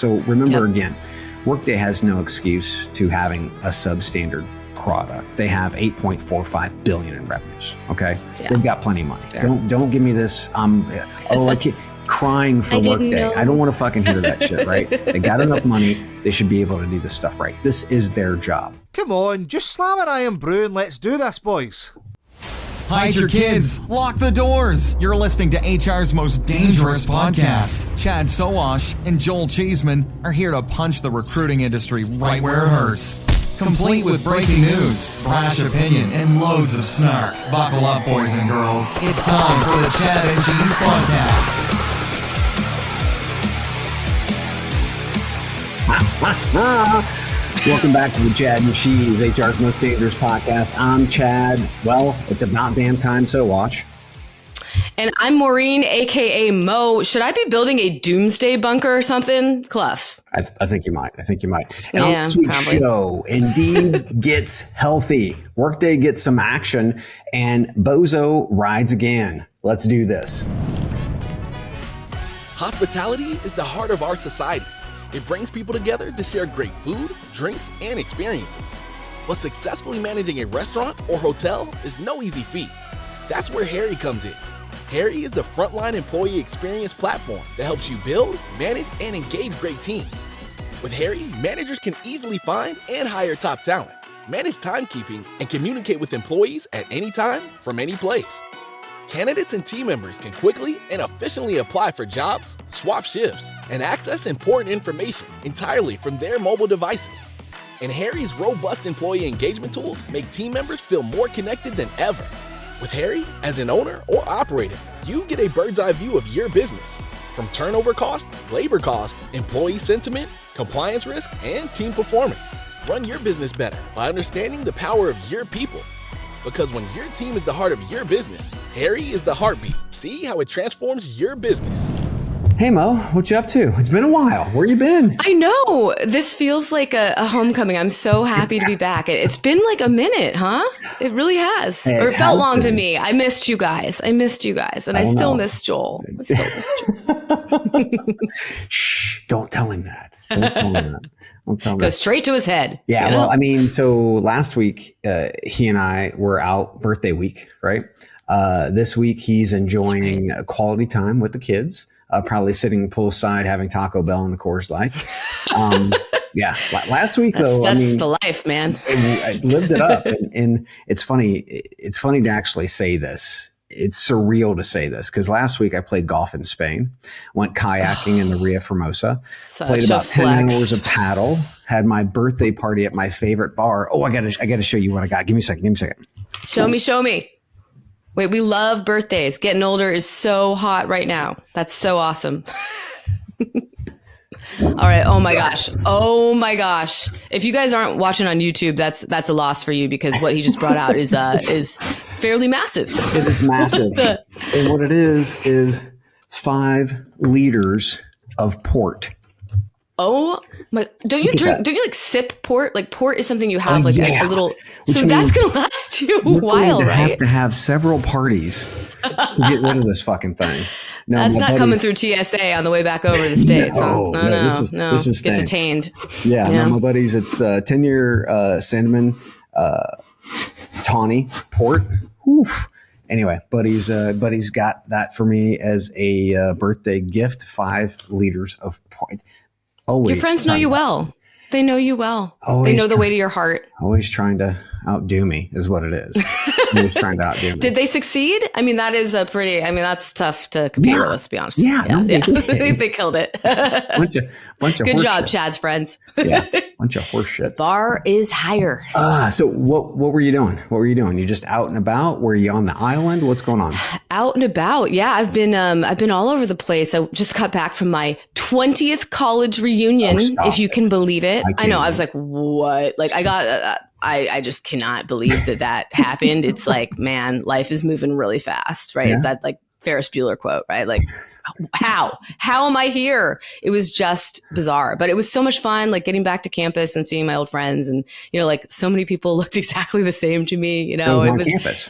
So remember again, Workday has no excuse to having a substandard product. They have 8.45 billion in revenues. Okay, they've got plenty of money. Don't give me this. I can't, crying for Workday. I don't want to fucking hear that shit. Right? They got enough money. They should be able to do this stuff right. This is their job. Come on, just slam an iron brew and let's do this, boys. Hide your kids. Lock the doors. You're listening to HR's most dangerous podcast. Chad Sowash and Joel Cheeseman are here to punch the recruiting industry right where it hurts. Complete with breaking news, brash opinion, and loads of snark. Buckle up, boys and girls. It's time for the Chad and Cheese Podcast. Welcome back to the Chad and Cheese, HR's most dangerous podcast. I'm Chad. Well, it's about damn time, so watch. And I'm Maureen, a.k.a. Mo. Should I be building a doomsday bunker or something? Clough. I think you might. And on this week's show, Indeed gets healthy. Workday gets some action, and Bozo rides again. Let's do this. Hospitality is the heart of our society. It brings people together to share great food, drinks, and experiences. But successfully managing a restaurant or hotel is no easy feat. That's where Harry comes in. Harry is the frontline employee experience platform that helps you build, manage, and engage great teams. With Harry, managers can easily find and hire top talent, manage timekeeping, and communicate with employees at any time from any place. Candidates and team members can quickly and efficiently apply for jobs, swap shifts, and access important information entirely from their mobile devices. And Harry's robust employee engagement tools make team members feel more connected than ever. With Harry, as an owner or operator, you get a bird's eye view of your business, from turnover cost, labor cost, employee sentiment, compliance risk, and team performance. Run your business better by understanding the power of your people. Because when your team is the heart of your business, Harry is the heartbeat. See how it transforms your business. Hey Mo, what you up to? It's been a while. Where you been? I know. This feels like a homecoming. I'm so happy to be back. It's been like a minute, huh? It really has. Hey, or it felt long to me. I missed you guys. And I still miss Joel. Shh, don't tell him that. Don't tell him that. Go straight to his head. Yeah, well, I mean, so last week, he and I were out birthday week, right? This week, he's enjoying quality time with the kids, probably sitting poolside, having Taco Bell in the Coors Light. Yeah, last week, though, that's the life, man. I lived it up. And it's funny to actually say this. It's surreal to say this because last week I played golf in Spain, went kayaking in the Ria Formosa, played about 10 hours of paddle, had my birthday party at my favorite bar. Oh, I gotta show you what I got. Give me a second. Show me. Wait, we love birthdays. Getting older is so hot right now. That's so awesome. All right. Oh my gosh. If you guys aren't watching on YouTube, that's a loss for you because what he just brought out is fairly massive. It is massive. And what it is 5 liters of port. Oh my, don't you like sip port? Like port is something you have a little, which so that's going to last you a while, right? Have to have several parties to get rid of this fucking thing. No, that's not coming through TSA on the to over the States. No, this is get detained. Yeah. No, my buddies, it's 10-year cinnamon tawny port. Oof. Anyway, buddy's got that for me as a birthday gift. 5 liters of port. Always. Your friends know you well. They know you well. They know the way to your heart. Always trying to outdo me is what it is. Always trying to outdo me. Did they succeed? I mean, that's tough to compare with, let's be honest. Yeah. They killed it. bunch of Good job, Chad's friends. Yeah. Bunch of horse shit. Bar is higher. So what were you doing? You just out and about? Were you on the island? What's going on? Out and about. Yeah, I've been all over the place. I just got back from my 20th college reunion, if you can believe it. I know. I was like, what? Like I got I just cannot believe that happened. It's like, man, life is moving really fast, right? Yeah. It's that like Ferris Bueller quote, right? Like, how am I here? It was just bizarre, but it was so much fun, like getting back to campus and seeing my old friends. And, like so many people looked exactly the same to me, So it was on campus.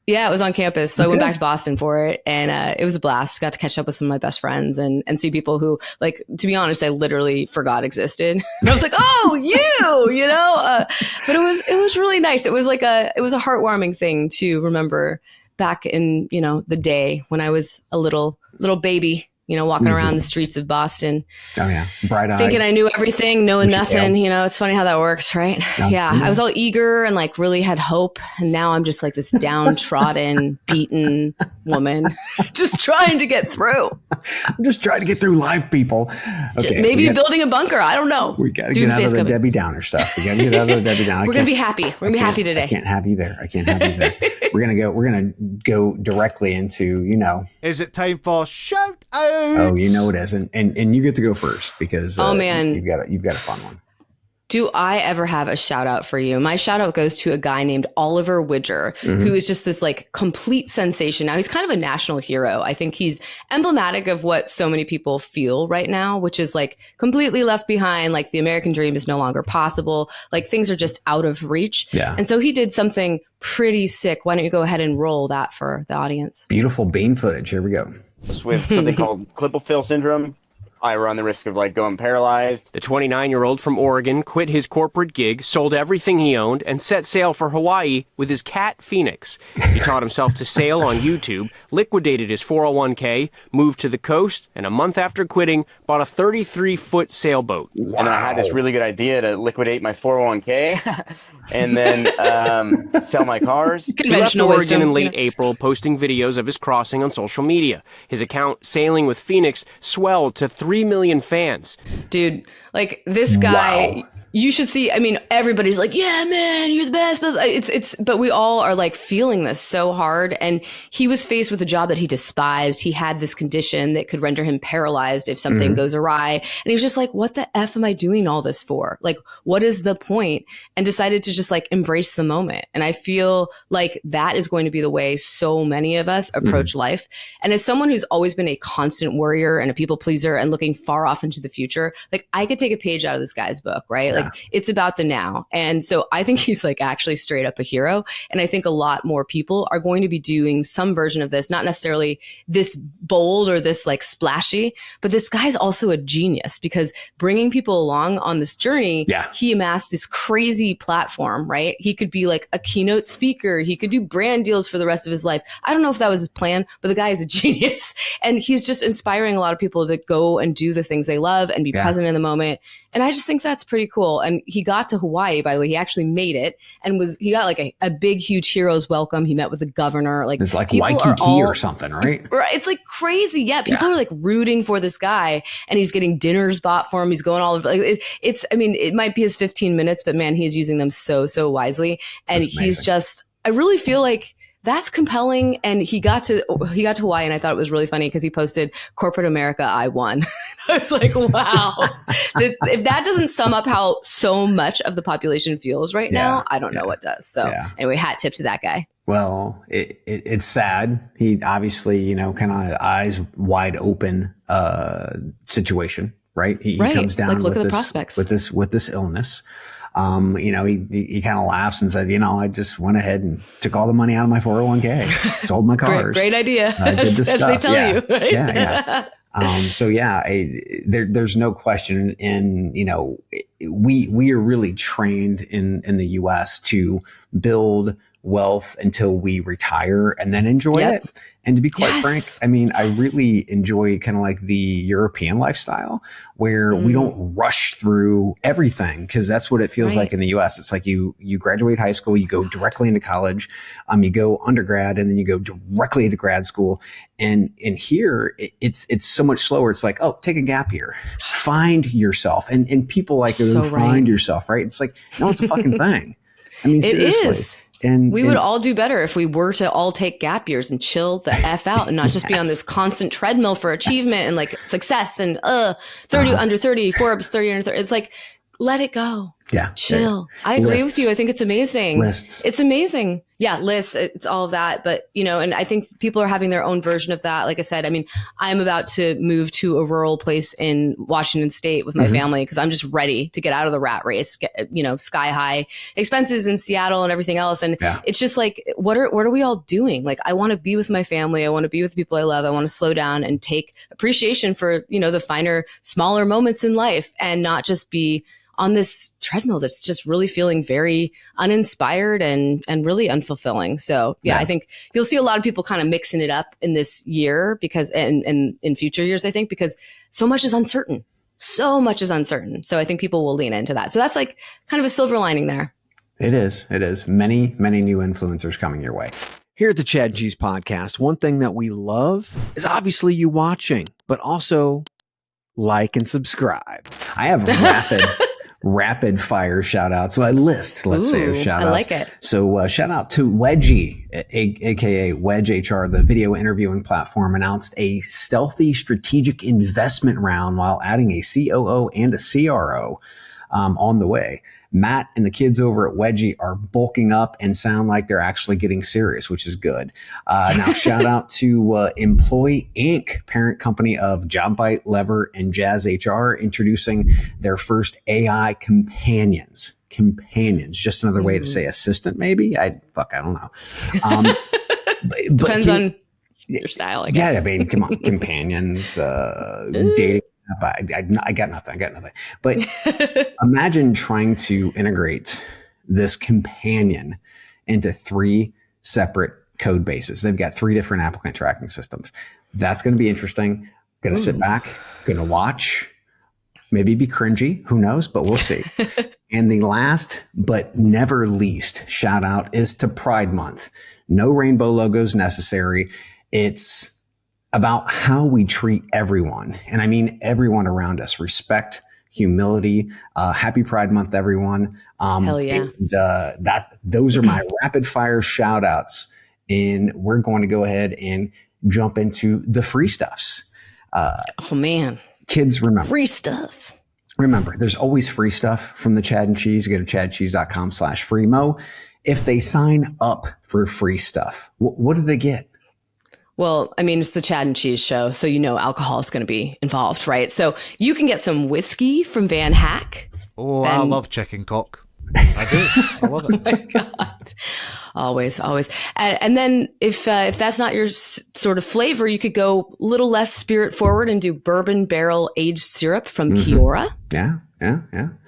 Yeah, it was on campus. So I went back to Boston for it, and it was a blast. Got to catch up with some of my best friends and see people who, like, to be honest, I literally forgot existed. And I was like, oh, you know, but it was really nice. It was like it was a heartwarming thing to remember back in, you know, the day when I was a little baby, you know, walking around the streets of Boston. Oh, yeah. Bright-eyed. Thinking I knew everything, knowing nothing. You know, it's funny how that works, right? Yeah. I was all eager and like really had hope. And now I'm just like this downtrodden, beaten woman just trying to get through. I'm just trying to get through life, people. Okay, maybe building a bunker. I don't know. We got to get out of the Debbie Downer stuff. We got to get out of the Debbie Downer. We're going to be happy. We're going to be happy today. I can't have you there. We're going to go directly into, you know. Is it time for shout out? Oh, you know it is. And you get to go first because man, you've got a fun one. Do I ever have a shout out for you? My shout out goes to a guy named Oliver Widger, who is just this like complete sensation. Now he's kind of a national hero. I think he's emblematic of what so many people feel right now, which is like completely left behind. Like the American dream is no longer possible. Like things are just out of reach. Yeah. And so he did something pretty sick. Why don't you go ahead and roll that for the audience? Beautiful bean footage. Here we go. With something called Klippel-Fill syndrome. I run the risk of like going paralyzed. The 29-year-old from Oregon quit his corporate gig, sold everything he owned, and set sail for Hawaii with his cat, Phoenix. He taught himself to sail on YouTube, liquidated his 401k, moved to the coast, and a month after quitting, bought a 33-foot sailboat. Wow. And then I had this really good idea to liquidate my 401k and then sell my cars. He left Oregon in late April, posting videos of his crossing on social media. His account, Sailing with Phoenix, swelled to 3 million fans. Dude, like this guy, you should see. I mean, everybody's like, yeah, man, you're the best. But but we all are like feeling this so hard. And he was faced with a job that he despised. He had this condition that could render him paralyzed if something goes awry. And he was just like, what the F am I doing all this for? Like, what is the point? And decided to just like embrace the moment. And I feel like that is going to be the way so many of us approach life. And as someone who's always been a constant worrier and a people pleaser and looking far off into the future, like I could take a page out of this guy's book, right? Like it's about the now. And so I think he's like actually straight up a hero. And I think a lot more people are going to be doing some version of this, not necessarily this bold or this like splashy, but this guy's also a genius because bringing people along on this journey, he amassed this crazy platform, right? He could be like a keynote speaker. He could do brand deals for the rest of his life. I don't know if that was his plan, but the guy is a genius. And he's just inspiring a lot of people to go and do the things they love and be present in the moment. And I just think that's pretty cool. And he got to Hawaii, by the way. He actually made it and he got like a big, huge hero's welcome. He met with the governor. Like it's like Waikiki or something, right? Right. It's like crazy. Yeah. People are like rooting for this guy and he's getting dinners bought for him. He's going all over. Like I mean, it might be his 15 minutes, but man, he's using them so wisely. And he's just, I really feel like that's compelling. And he got to Hawaii and I thought it was really funny because he posted corporate America, I won. I was like, wow, if that doesn't sum up how so much of the population feels right now, I don't know what does. So anyway, hat tip to that guy. Well, it's sad. He obviously, you know, kind of eyes wide open situation, right? He comes down like, look with at the this prospects. with this illness. You know, he kind of laughs and said, you know, I just went ahead and took all the money out of my 401k, sold my cars. Great idea. I did this stuff. They tell you, right? Yeah. So there's no question. And, you know, we are really trained in the US to build wealth until we retire and then enjoy it. And to be quite frank, I mean, I really enjoy kind of like the European lifestyle where we don't rush through everything because that's what it feels like in the US. It's like you graduate high school, you go directly into college, you go undergrad, and then you go directly into grad school. And here it's so much slower. It's like, oh, take a gap year, find yourself. And people like to find yourself, right? It's like, no, it's a fucking thing. I mean, seriously. It is. And we would all do better if we were to all take gap years and chill the F out and not just be on this constant treadmill for achievement and like success and 30 under 30, Forbes 30 under 30. It's like, let it go. Yeah. Chill. I agree with you. I think it's amazing. Lists. It's amazing. Yeah, lists. It's all of that. But, and I think people are having their own version of that. Like I said, I mean, I'm about to move to a rural place in Washington State with my family because I'm just ready to get out of the rat race, sky high expenses in Seattle and everything else. And it's just like, what are we all doing? Like, I want to be with my family. I want to be with the people I love. I want to slow down and take appreciation for, the finer, smaller moments in life and not just be on this treadmill that's just really feeling very uninspired and really unfulfilling. So I think you'll see a lot of people kind of mixing it up in this year because and in future years, I think, because so much is uncertain. So much is uncertain. So I think people will lean into that. So that's like kind of a silver lining there. It is. It is. Many, many new influencers coming your way. Here at the Chad Cheese Podcast, one thing that we love is obviously you watching, but also like and subscribe. I have rapid fire shout outs. So let's say of shout outs. I like it. So shout out to Wedge, aka Wedge HR, the video interviewing platform, announced a stealthy strategic investment round while adding a COO and a CRO on the way. Matt and the kids over at Wedge are bulking up and sound like they're actually getting serious, which is good. Now, shout out to Employ Inc., parent company of JobVite, Lever, and Jazz HR, introducing their first AI companions. Companions, just another way to say assistant, maybe? I don't know. Depends on your style, I guess. Yeah, I mean, come on, companions, dating. I got nothing. But imagine trying to integrate this companion into 3 separate code bases. They've got 3 different applicant tracking systems. That's going to be interesting. Going to sit back, going to watch, maybe be cringy. Who knows? But we'll see. And the last but never least shout out is to Pride Month. No rainbow logos necessary. It's about how we treat everyone. And I mean everyone around us. Respect, humility. Happy Pride Month, everyone. Hell yeah. And those are my rapid fire shout outs. And we're going to go ahead and jump into the free stuffs. Oh man. Kids, remember. Free stuff. Remember, there's always free stuff from the Chad and Cheese. Go to chadcheese.com/freemo. If they sign up for free stuff, what do they get? Well, I mean, it's the Chad and Cheese show, so alcohol is going to be involved, right? So you can get some whiskey from Van Hack. Oh, I love chicken cock. I do. I love it. Oh my God. Always. And then if that's not your sort of flavor, you could go a little less spirit forward and do bourbon barrel aged syrup from Kiora. Yeah.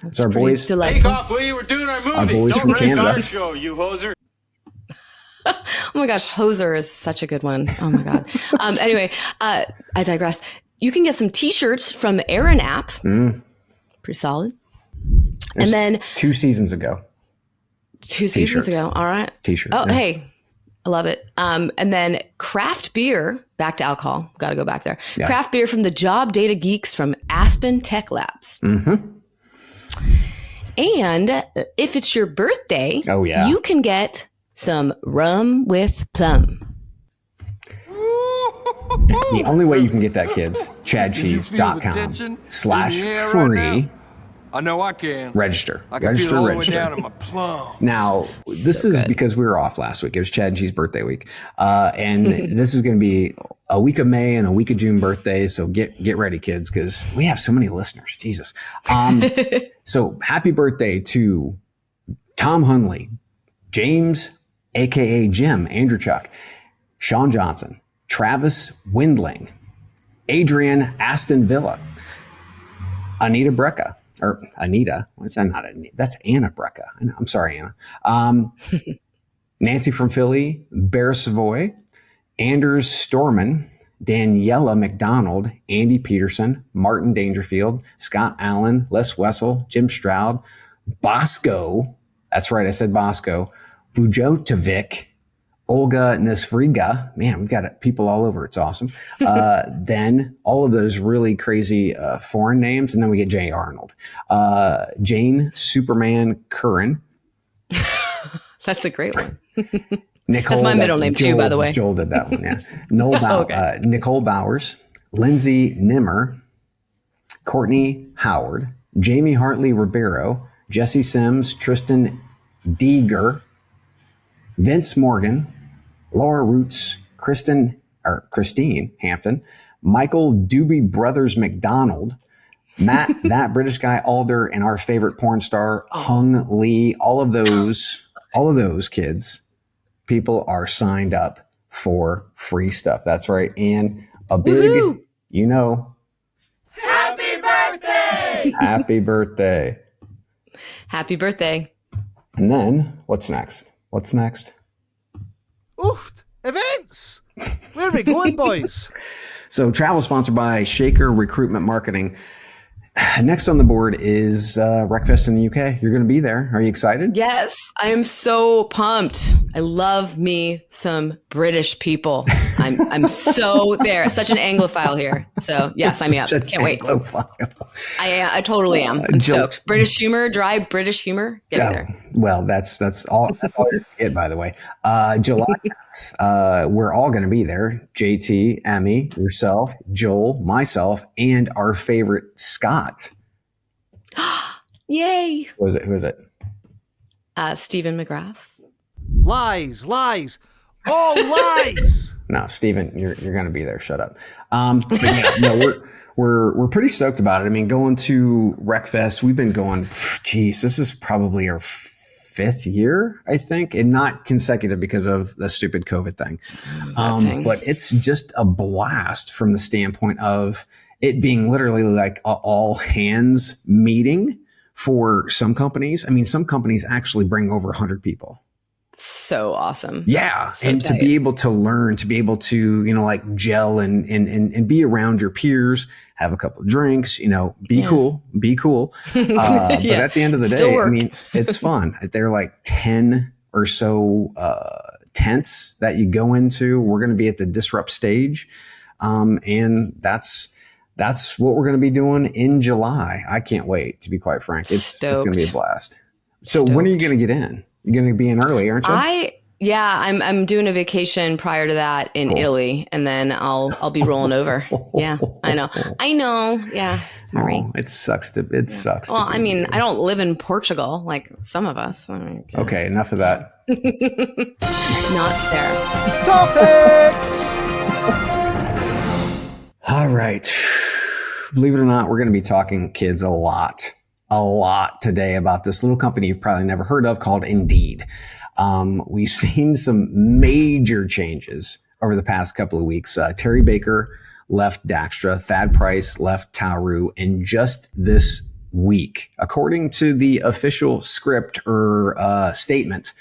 That's our boys. Delightful. Take off, will you? We're doing our movie. Our boys Don't from break Canada. our show, you hoser. Oh my gosh, hoser is such a good one. Oh my God. Anyway, I digress. You can get some t-shirts from Aaron app. Pretty solid. There's and then 2 seasons ago. 2 seasons ago. All right. T-shirt. Oh, yeah. hey, I love it. And then craft beer, back to alcohol. Got to go back there. Yeah. Craft beer from the Job Data Geeks from Aspen Tech Labs. Mm-hmm. And if it's your birthday, you can get some rum with plum. The only way you can get that, kids, chadcheese.com/free. I know I can. Register. I can feel it all the way down in my plum. Now, this is because we were off last week. It was Chad and Cheese birthday week. And this is going to be a week of May and a week of June birthdays. So get ready, kids, because we have so many listeners. Jesus. So happy birthday to Tom Hunley, James, a.k.a. Jim, Andrew Chuck, Sean Johnson, Travis Windling, Adrian Aston Villa, Anita Brecca. Or Anita. What's that? Not Anita. That's Anna Brecca. I'm sorry, Anna. Nancy from Philly, Bear Savoy, Anders Storman, Daniela McDonald, Andy Peterson, Martin Dangerfield, Scott Allen, Les Wessel, Jim Stroud, Bosco. That's right. I said Bosco. Vujotovic, Olga Nesvriga. Man, we've got people all over. It's awesome. Then all of those really crazy foreign names. And then we get Jay Arnold. Jane Superman Curran. That's a great one. Nicole, that's my middle name Joel, too, by the way. Joel did that one, yeah. Okay. Nicole Bowers, Lindsay Nimmer, Courtney Howard, Jamie Hartley Ribeiro, Jesse Sims, Tristan Deeger, Vince Morgan, Laura Roots, Christine Hampton, Michael Doobie Brothers McDonald, Matt, that British guy Alder, and our favorite porn star Hung Lee. All of those kids, people are signed up for free stuff. That's right. And a big, happy birthday! Happy birthday. Happy birthday. And then what's next? Oof! Events! Where are we going, boys? So travel sponsored by Shaker Recruitment Marketing. Next on the board is Wreckfest in the UK. You're going to be there. Are you excited? Yes, I am so pumped. I love me some British people. I'm so there. Such an Anglophile here. So yes, sign me up. Can't wait. I totally am. I'm stoked. British humor, dry British humor. Get there. Well, that's all you're going to get, by the way. July 10th, we're all going to be there. JT, Emmy, yourself, Joel, myself, and our favorite Scott. Yay! Who is it? Stephen McGrath. Lies. All lies. No, Stephen, you're going to be there. Shut up. But yeah, no, we're pretty stoked about it. I mean, going to Wreckfest, we've been going. Geez, this is probably our 5th year, I think, and not consecutive because of the stupid COVID thing. But it's just a blast from the standpoint of it being literally like a all hands meeting for some companies. I mean, some companies actually bring over 100 people. So awesome. Yeah. So and tight. to be able to learn, to be able to, like gel and be around your peers, have a couple of drinks, be cool. But at the end of the day, I mean, it's fun. They're like 10 or so tents that you go into. We're going to be at the Disrupt stage. And that's what we're going to be doing in July. I can't wait, to be quite frank. It's going to be a blast. So when are you going to get in? You're going to be in early, aren't you? I'm doing a vacation prior to that in Italy, and then I'll be rolling over. Yeah, I know. Yeah, sorry. Oh, it sucks. Sucks. Well, I mean, I don't live in Portugal like some of us. Okay, enough of that. Not there. Topics. All right. Believe it or not, we're going to be talking kids a lot today about this little company you've probably never heard of called Indeed. We've seen some major changes over the past couple of weeks. Terry Baker left Daxtra, Thad Price left Tauru, and just this week, according to the official script or statement,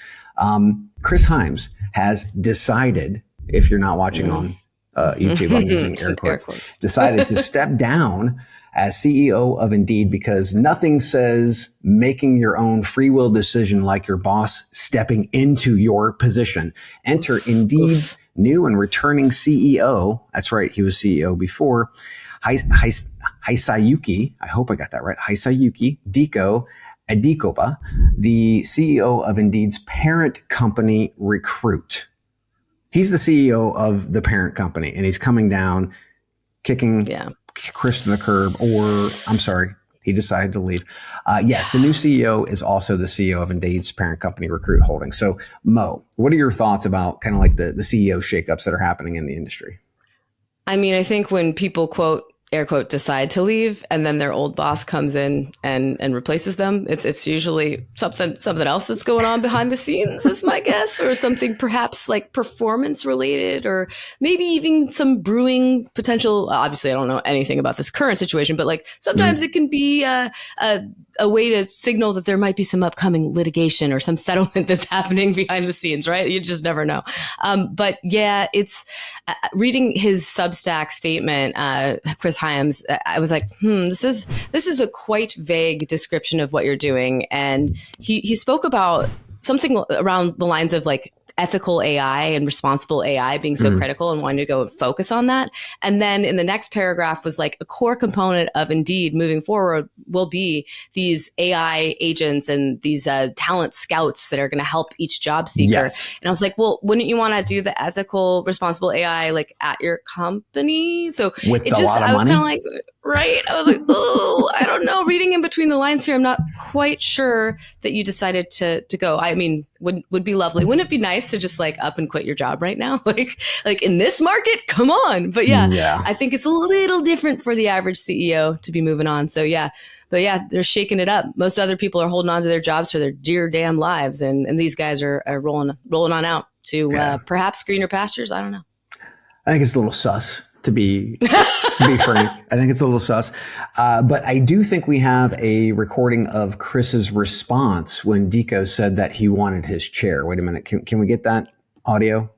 Chris Hyams has decided, if you're not watching on YouTube, I'm using air quotes, decided to step down as CEO of Indeed because nothing says making your own free will decision like your boss stepping into your position. Enter Indeed's new and returning CEO. That's right. He was CEO before. Hisayuki. I hope I got that right. Hisayuki Diko Adikoba, the CEO of Indeed's parent company, Recruit. He's the CEO of the parent company, and he's coming down, kicking Chris to the curb, or I'm sorry, he decided to leave. Yes, the new CEO is also the CEO of Indeed's parent company, Recruit Holdings. So, Mo, what are your thoughts about kind of like the CEO shakeups that are happening in the industry? I mean, I think when people air quote, decide to leave and then their old boss comes in and replaces them, it's usually something else that's going on behind the scenes, is my guess, or something perhaps like performance related, or maybe even some brewing potential. Obviously, I don't know anything about this current situation, but like sometimes it can be a way to signal that there might be some upcoming litigation or some settlement that's happening behind the scenes, right? You just never know. But yeah, it's reading his Substack statement, Chris Hyams, I was like, this is a quite vague description of what you're doing. And he spoke about something around the lines of like ethical AI and responsible AI being so critical, and wanting to go and focus on that. And then in the next paragraph was like, a core component of Indeed moving forward will be these AI agents and these talent scouts that are going to help each job seeker. Yes. And I was like, well, wouldn't you want to do the ethical, responsible AI like at your company? So with it just, I was kind of like, Right? I was like, oh, I don't know. Reading in between the lines here, I'm not quite sure that you decided to go. I mean, would be lovely. Wouldn't it be nice to just like up and quit your job right now? Like in this market, come on. But yeah, I think it's a little different for the average CEO to be moving on. So yeah, but yeah, they're shaking it up. Most other people are holding on to their jobs for their dear damn lives, and these guys are rolling on out to perhaps greener pastures. I don't know. I think it's a little sus. To be frank, I think it's a little sus. But I do think we have a recording of Chris's response when Deco said that he wanted his chair. Wait a minute. Can we get that audio?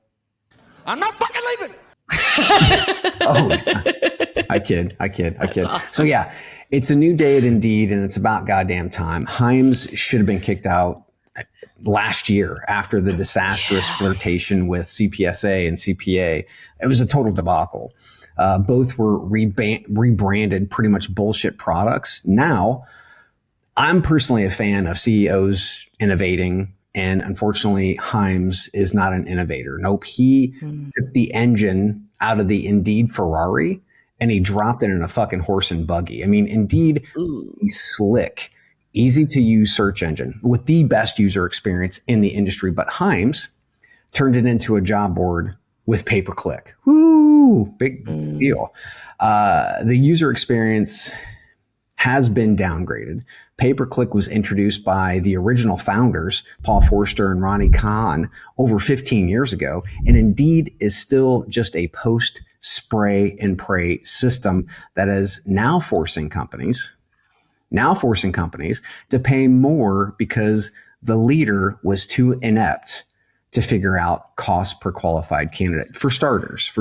I'm not fucking leaving. Oh, yeah. I kid. Awesome. So yeah, it's a new day at Indeed and it's about goddamn time. Hyams should have been kicked out last year after the disastrous flirtation with CPSA and CPA. It was a total debacle. Both were rebranded pretty much bullshit products. Now, I'm personally a fan of CEOs innovating, and unfortunately, Hyams is not an innovator. Nope, he took the engine out of the Indeed Ferrari and he dropped it in a fucking horse and buggy. I mean, Indeed, he's slick, easy to use search engine with the best user experience in the industry. But Hyams turned it into a job board with pay-per-click. Woo, big deal. The user experience has been downgraded. Pay-per-click was introduced by the original founders, Paul Forster and Ronnie Kahn, over 15 years ago, and Indeed is still just a post spray and pray system that is now forcing companies to pay more because the leader was too inept to figure out cost per qualified candidate for starters.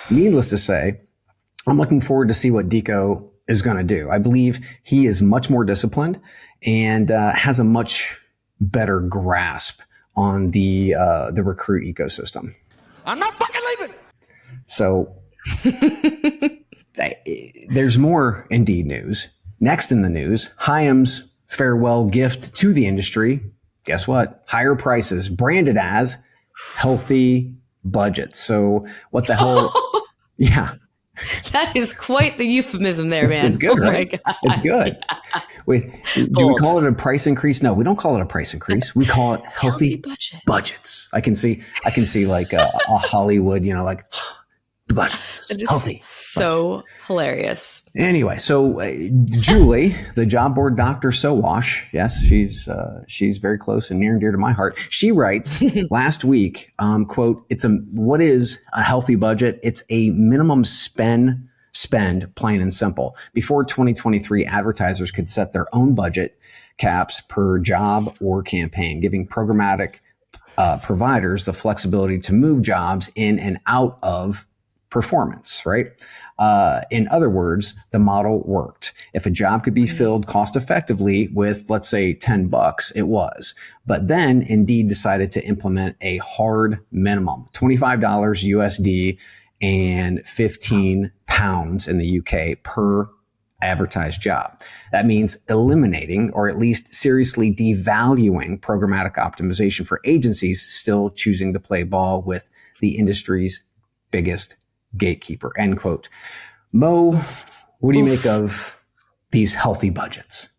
Needless to say, I'm looking forward to see what Deco is going to do. I believe he is much more disciplined and has a much better grasp on the recruit ecosystem. I'm not fucking leaving. So there's more Indeed news. Next in the news, Hyams' farewell gift to the industry. Guess what? Higher prices, branded as healthy budgets. So what the hell? Yeah. That is quite the euphemism there, man. It's good, right? It's good. Wait, do we call it a price increase? No, we don't call it a price increase. We call it healthy budgets. I can see like a Hollywood, like budgets, healthy. So budgets. Hilarious. Anyway, so Julie, the job board Dr. Sowash, yes, she's very close and near and dear to my heart. She writes last week, quote, what is a healthy budget? It's a minimum spend, plain and simple. Before 2023, advertisers could set their own budget caps per job or campaign, giving programmatic providers the flexibility to move jobs in and out of performance, right? In other words, the model worked. If a job could be filled cost effectively with, let's say, $10, it was. But then Indeed decided to implement a hard minimum, $25 USD and 15 pounds in the UK per advertised job. That means eliminating or at least seriously devaluing programmatic optimization for agencies still choosing to play ball with the industry's biggest gatekeeper, end quote. Mo, what do you make of these healthy budgets?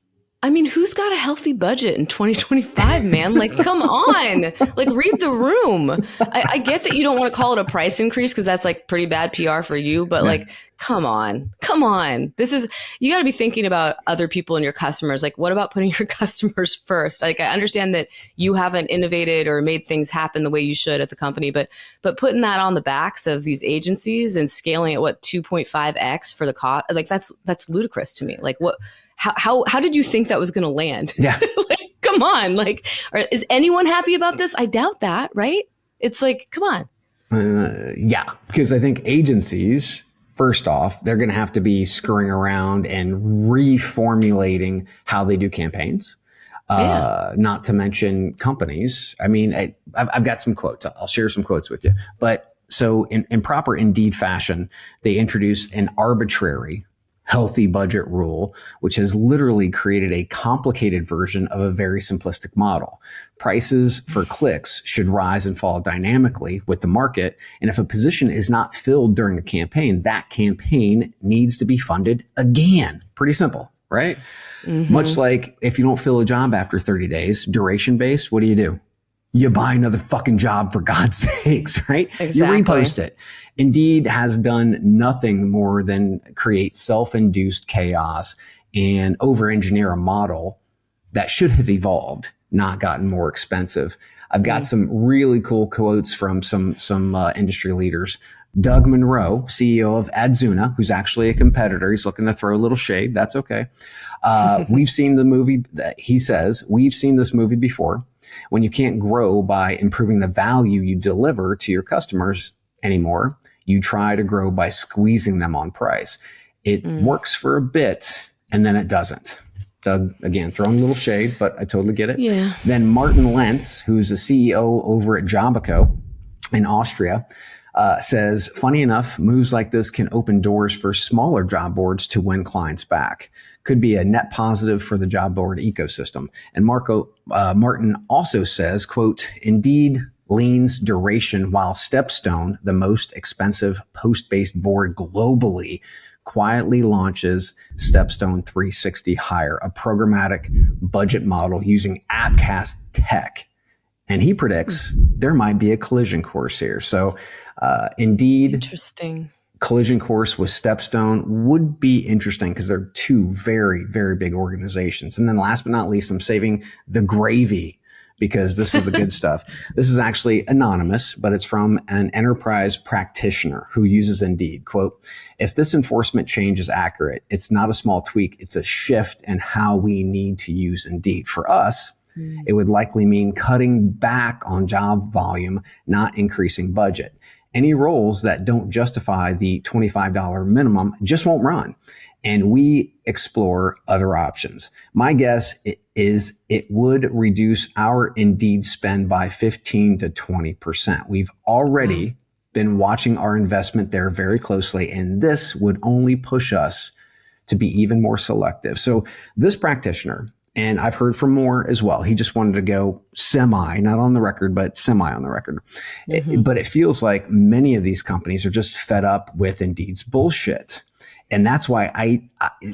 I mean, who's got a healthy budget in 2025, man? Like, come on, like read the room. I get that you don't want to call it a price increase because that's like pretty bad PR for you, but like, come on. You got to be thinking about other people and your customers. Like, what about putting your customers first? Like, I understand that you haven't innovated or made things happen the way you should at the company, but putting that on the backs of these agencies and scaling at 2.5x for the cost, like that's ludicrous to me. Like what? How did you think that was going to land? Yeah. Like, come on. Like, is anyone happy about this? I doubt that, right? It's like, come on. Yeah, because I think agencies, first off, they're going to have to be screwing around and reformulating how they do campaigns. Not to mention companies. I mean, I've got some quotes. I'll share some quotes with you. But so in proper Indeed fashion, they introduce an arbitrary healthy budget rule, which has literally created a complicated version of a very simplistic model. Prices for clicks should rise and fall dynamically with the market. And if a position is not filled during a campaign, that campaign needs to be funded again. Pretty simple, right? Much like if you don't fill a job after 30 days, duration based, what do? You buy another fucking job, for God's sakes, right? Exactly. You repost it. Indeed has done nothing more than create self-induced chaos and over-engineer a model that should have evolved, not gotten more expensive. I've got some really cool quotes from some industry leaders. Doug Monroe, CEO of Adzuna, who's actually a competitor. He's looking to throw a little shade. That's okay. We've seen the movie. He says, we've seen this movie before. When you can't grow by improving the value you deliver to your customers anymore, you try to grow by squeezing them on price. It works for a bit and then it doesn't. Doug, again, throwing a little shade, but I totally get it. Yeah. Then Martin Lentz, who's the CEO over at Jobico in Austria, says, funny enough, moves like this can open doors for smaller job boards to win clients back. Could be a net positive for the job board ecosystem. And Martin also says, quote, Indeed leans duration while Stepstone, the most expensive post-based board globally, quietly launches Stepstone 360 Hire, a programmatic budget model using Appcast tech. And he predicts there might be a collision course here. So Indeed, interesting. Collision course with Stepstone would be interesting because they're two very, very big organizations. And then last but not least, I'm saving the gravy because this is the good stuff. This is actually anonymous, but it's from an enterprise practitioner who uses Indeed. Quote, if this enforcement change is accurate, it's not a small tweak. It's a shift in how we need to use Indeed. For us, it would likely mean cutting back on job volume, not increasing budget. Any roles that don't justify the $25 minimum just won't run. And we explore other options. My guess is it would reduce our Indeed spend by 15 to 20%. We've already been watching our investment there very closely, and this would only push us to be even more selective. So this practitioner, and I've heard from more as well. He just wanted to go semi, not on the record, but semi on the record. But it feels like many of these companies are just fed up with Indeed's bullshit. And that's why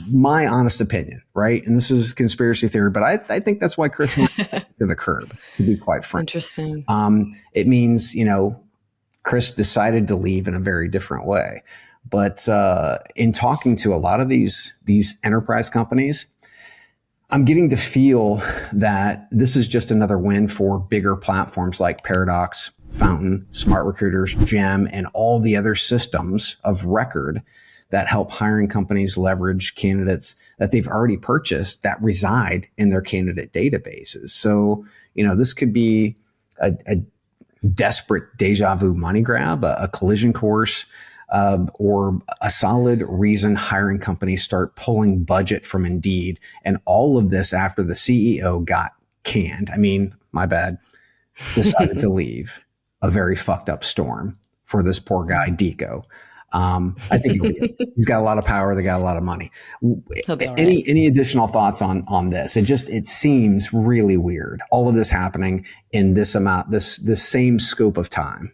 my honest opinion, right? And this is conspiracy theory, but I think that's why Chris went to the curb, to be quite frank. Interesting. It means, Chris decided to leave in a very different way. But in talking to a lot of these enterprise companies, I'm getting to feel that this is just another win for bigger platforms like Paradox, Fountain, Smart Recruiters, Gem, and all the other systems of record that help hiring companies leverage candidates that they've already purchased that reside in their candidate databases. So, this could be a desperate deja vu money grab, a collision course, or a solid reason hiring companies start pulling budget from Indeed. And all of this after the CEO got canned. I mean, my bad, decided to leave. A very fucked up storm for this poor guy, Deco. I think he's got a lot of power. They got a lot of money. Any additional thoughts on this? It seems really weird. All of this happening in this same scope of time.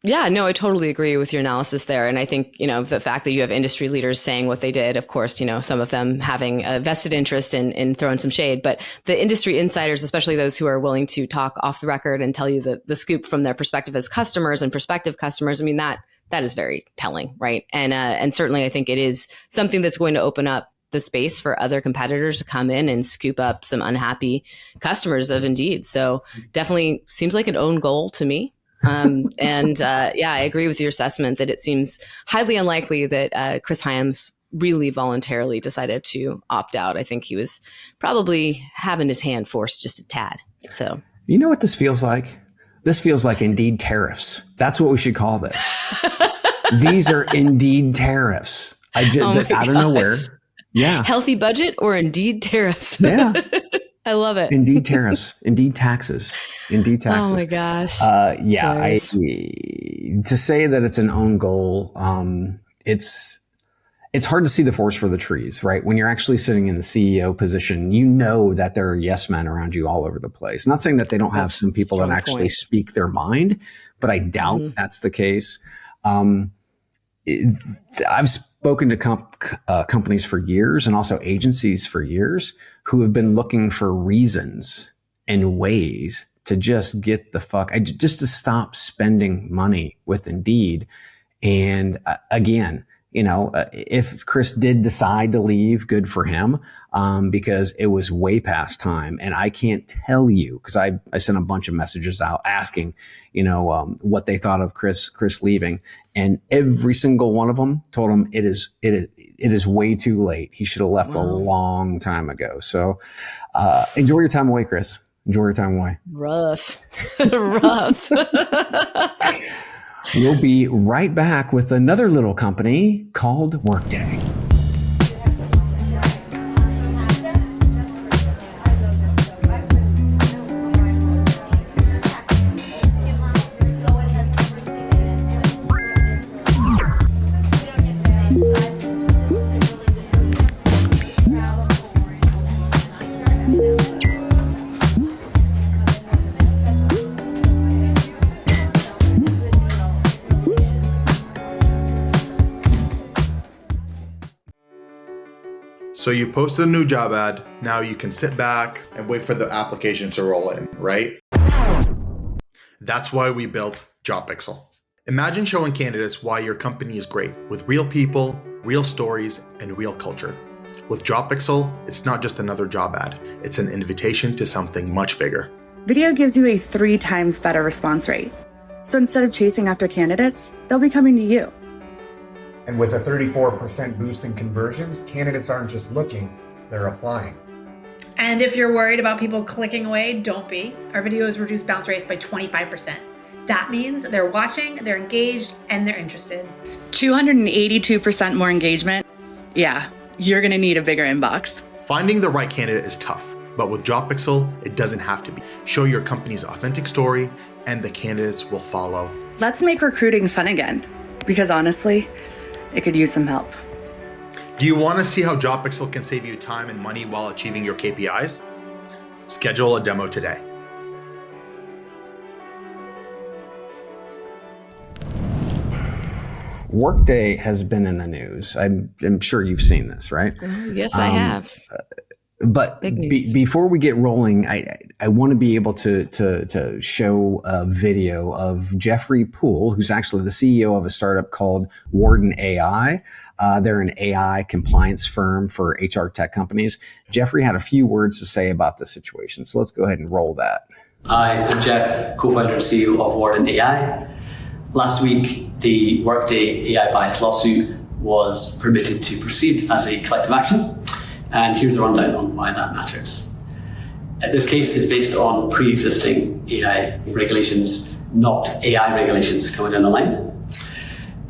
Yeah, no, I totally agree with your analysis there. And I think, the fact that you have industry leaders saying what they did, of course, some of them having a vested interest in throwing some shade, but the industry insiders, especially those who are willing to talk off the record and tell you the scoop from their perspective as customers and prospective customers, I mean, that is very telling, right? And certainly I think it is something that's going to open up the space for other competitors to come in and scoop up some unhappy customers of Indeed. So definitely seems like an own goal to me. I agree with your assessment that it seems highly unlikely that Chris Hyams really voluntarily decided to opt out. I think he was probably having his hand forced just a tad. So, you know what this feels like? This feels like Indeed tariffs. That's what we should call this. These are Indeed tariffs. Out of nowhere. Yeah. Healthy budget or Indeed tariffs. Yeah. I love it. Indeed tariffs, Indeed taxes, Indeed taxes. Oh my gosh. To say that it's an own goal, it's it's hard to see the forest for the trees, right? When you're actually sitting in the CEO position, you know that there are yes men around you all over the place. I'm not saying that they don't have some people that actually speak their mind, but I doubt that's the case. I've spoken to companies for years and also agencies for years who have been looking for reasons and ways to just get the just to stop spending money with Indeed. And again, if Chris did decide to leave, good for him, because it was way past time. And I can't tell you, because I sent a bunch of messages out asking, what they thought of Chris leaving. And every single one of them told him it is way too late. He should have left a long time ago. So enjoy your time away, Chris. Enjoy your time away. Rough. We'll be right back with another little company called Workday. So you posted a new job ad. Now you can sit back and wait for the applications to roll in, right? That's why we built JobPixel. Imagine showing candidates why your company is great with real people, real stories, and real culture. With JobPixel, it's not just another job ad. It's an invitation to something much bigger. Video gives you a 3 times better response rate. So instead of chasing after candidates, they'll be coming to you. And with a 34% boost in conversions, candidates aren't just looking, they're applying. And if you're worried about people clicking away, don't be. Our videos reduce bounce rates by 25%. That means they're watching, they're engaged, and they're interested. 282% more engagement. Yeah, you're gonna need a bigger inbox. Finding the right candidate is tough, but with JobPixel, it doesn't have to be. Show your company's authentic story, and the candidates will follow. Let's make recruiting fun again, because honestly, it could use some help. Do you want to see how JobPixel can save you time and money while achieving your KPIs? Schedule a demo today. Workday has been in the news. I'm sure you've seen this, right? Yes, I have. But before we get rolling, I want to be able to show a video of Jeffrey Poole, who's actually the CEO of a startup called Warden AI. They're an AI compliance firm for HR tech companies. Jeffrey had a few words to say about the situation. So let's go ahead and roll that. Hi, I'm Jeff, co-founder and CEO of Warden AI. Last week, the Workday AI bias lawsuit was permitted to proceed as a collective action. And here's a rundown on why that matters. This case is based on pre-existing AI regulations, not AI regulations coming down the line.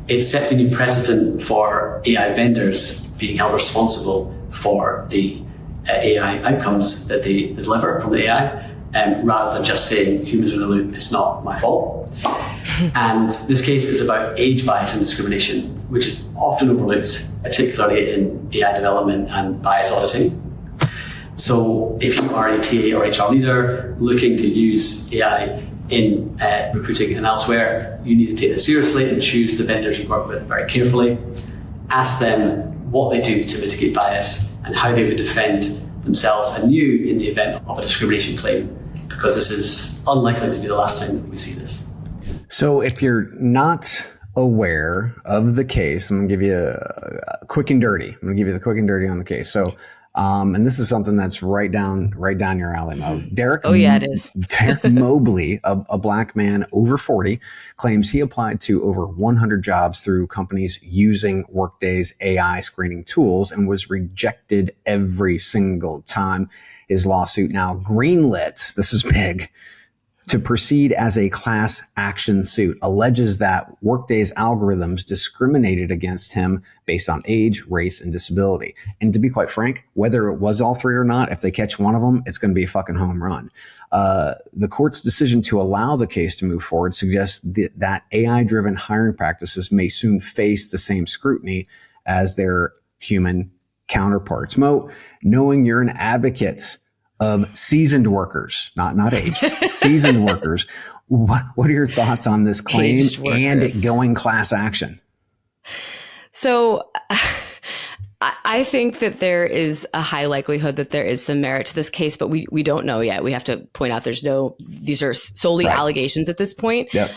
It sets a new precedent for AI vendors being held responsible for the AI outcomes that they deliver from the AI, rather than just saying humans are in the loop, it's not my fault. And this case is about age bias and discrimination, which is often overlooked, particularly in AI development and bias auditing. So if you are a TA or HR leader looking to use AI in recruiting and elsewhere, you need to take this seriously and choose the vendors you work with very carefully. Ask them what they do to mitigate bias and how they would defend themselves and you in the event of a discrimination claim, because this is unlikely to be the last time that we see this. So if you're not aware of the case, I'm going to give you a quick and dirty. I'm going to give you the quick and dirty on the case. So, and this is something that's right down your alley, Mo. Derek. Oh yeah, it is. Derek Mobley, a black man over 40, claims he applied to over 100 jobs through companies using Workday's AI screening tools and was rejected every single time. His lawsuit now greenlit. This is big. To proceed as a class action suit, alleges that Workday's algorithms discriminated against him based on age, race, and disability. And to be quite frank, whether it was all three or not, if they catch one of them, it's going to be a fucking home run. The court's decision to allow the case to move forward suggests that AI-driven hiring practices may soon face the same scrutiny as their human counterparts. Mo, knowing you're an advocate of seasoned workers, not aged, seasoned workers, what are your thoughts on this claim and it going class action? So I think that there is a high likelihood that there is some merit to this case, but we don't know yet. We have to point out these are solely allegations at this point. Yep.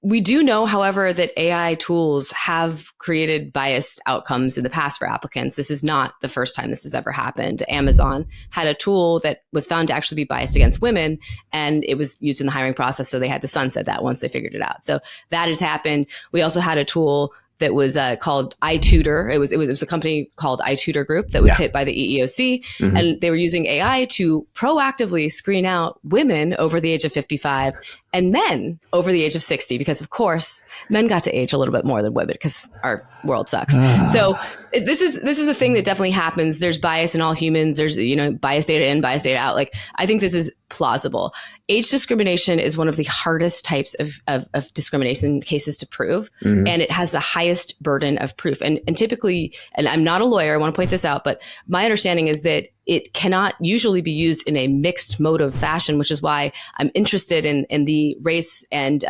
We do know, however, that AI tools have created biased outcomes in the past for applicants. This is not the first time this has ever happened. Amazon had a tool that was found to actually be biased against women, and it was used in the hiring process. So they had to sunset that once they figured it out. So that has happened. We also had a tool that was called iTutor. It was a company called iTutor Group that was hit by the EEOC, and they were using AI to proactively screen out women over the age of 55 and men over the age of 60, because of course men got to age a little bit more than women because our world sucks. So this is a thing that definitely happens. There's bias in all humans. There's, bias data in, bias data out. Like, I think this is plausible. Age discrimination is one of the hardest types of discrimination cases to prove, and it has the highest burden of proof. And typically, and I'm not a lawyer, I want to point this out, but my understanding is that it cannot usually be used in a mixed motive fashion, which is why I'm interested in the race and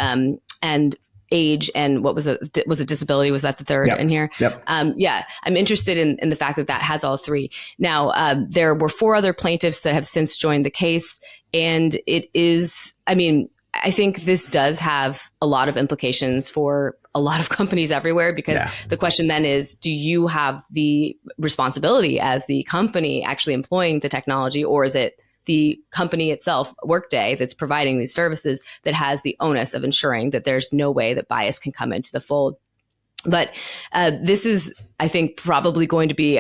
age and what was it disability? Was that the third in here? Yep. I'm interested in the fact that has all three. Now, there were 4 other plaintiffs that have since joined the case, and it is, I think this does have a lot of implications for a lot of companies everywhere, because the question then is, do you have the responsibility as the company actually employing the technology, or is it the company itself, Workday, that's providing these services, that has the onus of ensuring that there's no way that bias can come into the fold? But this is, I think, probably going to be,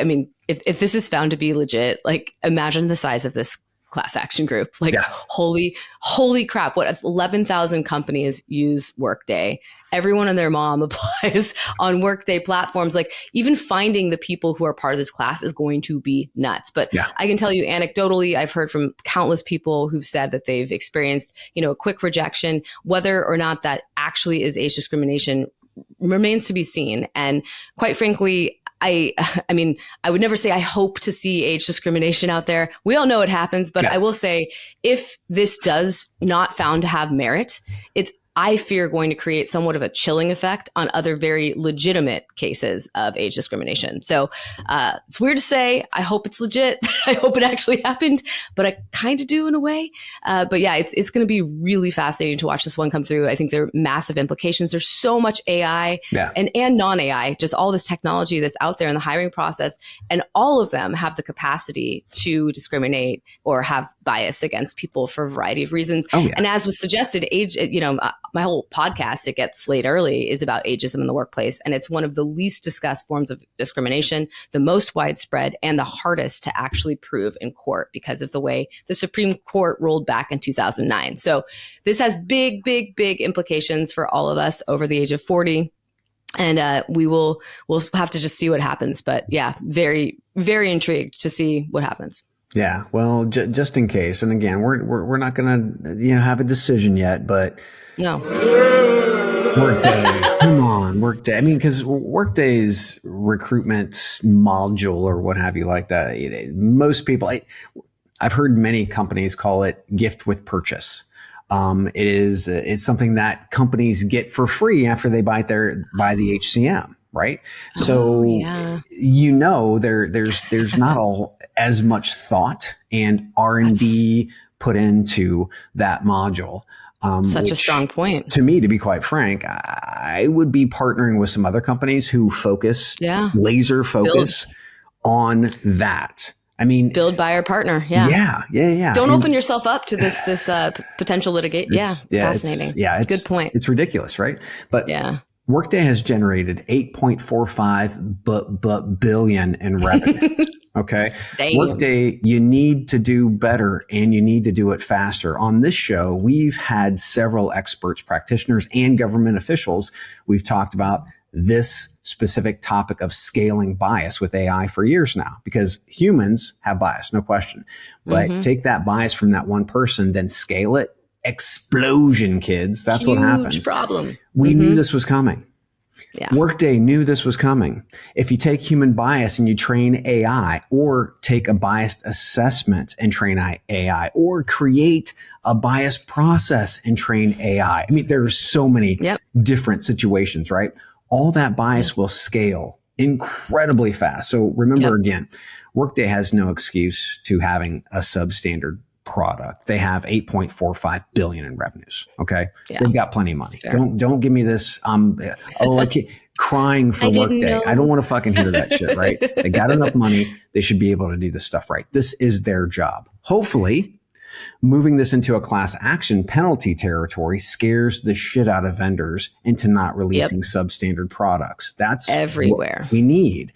if this is found to be legit, like, imagine the size of this class action group. Like, holy crap. What, 11,000 companies use Workday. Everyone and their mom applies on Workday platforms. Like, even finding the people who are part of this class is going to be nuts. But I can tell you anecdotally, I've heard from countless people who've said that they've experienced, a quick rejection. Whether or not that actually is age discrimination remains to be seen. And quite frankly, I would never say I hope to see age discrimination out there. We all know it happens, but I will say, if this does not found to have merit, it's, I fear, going to create somewhat of a chilling effect on other very legitimate cases of age discrimination. So it's weird to say. I hope it's legit. I hope it actually happened, but I kind of do in a way. But yeah, it's going to be really fascinating to watch this one come through. I think there are massive implications. There's so much AI and non-AI, just all this technology that's out there in the hiring process, and all of them have the capacity to discriminate or have bias against people for a variety of reasons. And as was suggested, age, my whole podcast, It Gets Late Early, is about ageism in the workplace. And it's one of the least discussed forms of discrimination, the most widespread, and the hardest to actually prove in court because of the way the Supreme Court ruled back in 2009. So this has big, big, big implications for all of us over the age of 40. And we'll have to just see what happens. But yeah, very, very intrigued to see what happens. Yeah, well, just in case. And again, we're not going to have a decision yet, but no. Workday, come on, Workday. Because Workday's recruitment module or what have you like that, most people, I've heard many companies call it gift with purchase. It's something that companies get for free after they buy the HCM. Right. So, there's not as much thought and R&D put into that module. Such a strong point. To me, to be quite frank, I would be partnering with some other companies who focus, laser focus on that. Build, buy, or partner. Yeah. Don't open yourself up to this potential litigation. Fascinating. Good point. It's ridiculous, right? But Workday has generated $8.45 billion in revenue. Okay. Damn. Workday, you need to do better and you need to do it faster. On this show, we've had several experts, practitioners, and government officials. We've talked about this specific topic of scaling bias with AI for years now, because humans have bias, no question. But take that bias from that one person, then scale it. Explosion, kids. That's what happens. Huge problem. We knew this was coming. Yeah. Workday knew this was coming. If you take human bias and you train AI, or take a biased assessment and train AI, or create a bias process and train AI. I mean, there are so many different situations, right? All that bias will scale incredibly fast. So remember again, Workday has no excuse to having a substandard product. They have 8.45 billion in revenues. Okay. They've got plenty of money. Don't give me this. I can't crying for Workday. I don't want to fucking hear that shit, right? They got enough money. They should be able to do this stuff right. This is their job. Hopefully moving this into a class action penalty territory scares the shit out of vendors into not releasing substandard products. That's everywhere what we need.